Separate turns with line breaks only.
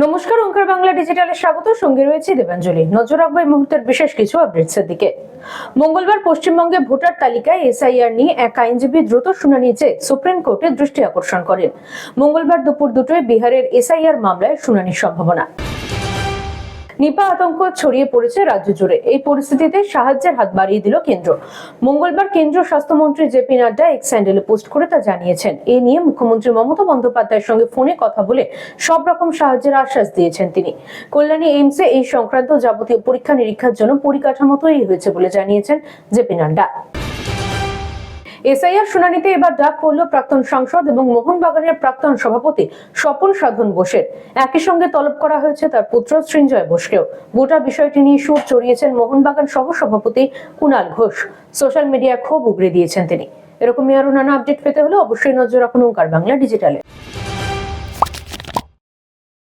নমস্কার, ওঙ্কার বাংলা ডিজিটালে স্বাগত। সঙ্গে রয়েছে দেবাঞ্জলি। নজর রাখবো এই মুহূর্তের বিশেষ কিছু আপডেটসের দিকে। মঙ্গলবার পশ্চিমবঙ্গে ভোটার তালিকায় এসআইআর নিয়ে এক আইনজীবী দ্রুত শুনানি চেয়ে সুপ্রিম কোর্টে দৃষ্টি আকর্ষণ করেন। মঙ্গলবার দুপুর 2টায় বিহারের এসআইআর মামলায় শুনানির সম্ভাবনা। নিপা আতঙ্ক ছড়িয়ে পড়েছে রাজ্য জুড়ে। এই পরিস্থিতিতে সাহায্যের হাত বাড়িয়ে দিল কেন্দ্র। মঙ্গলবার কেন্দ্রীয় স্বাস্থ্যমন্ত্রী জেপি নাড্ডা এক্স হ্যান্ডেলে পোস্ট করে তা জানিয়েছেন। এ নিয়ে মুখ্যমন্ত্রী মমতা বন্দ্যোপাধ্যায়ের সঙ্গে ফোনে কথা বলে সব রকম সাহায্যের আশ্বাস দিয়েছেন তিনি। কল্যাণী এইমসে এই সংক্রান্ত যাবতীয় পরীক্ষা নিরীক্ষার জন্য পরিকাঠামো তৈরি হয়েছে বলে জানিয়েছেন জেপি নাড্ডা। এসআইআর শুনানিতে এবার ডাক পড়ল প্রাক্তন সাংসদ এবং মোহনবাগানের প্রাক্তন সভাপতি স্বপন সাধন বোসের। একই সঙ্গে তলব করা হয়েছে তার পুত্র সৃঞ্জয় বোসকেও। গোটা বিষয়টি নিয়ে সুর চড়িয়েছেন মোহনবাগান সহ সভাপতি কুণাল ঘোষ। সোশ্যাল মিডিয়ায় ক্ষোভ উগরে দিয়েছেন তিনি। এরকমই আরো নানা আপডেট পেতে হলে অবশ্যই নজর রাখুন ওঙ্কার বাংলা ডিজিটালে।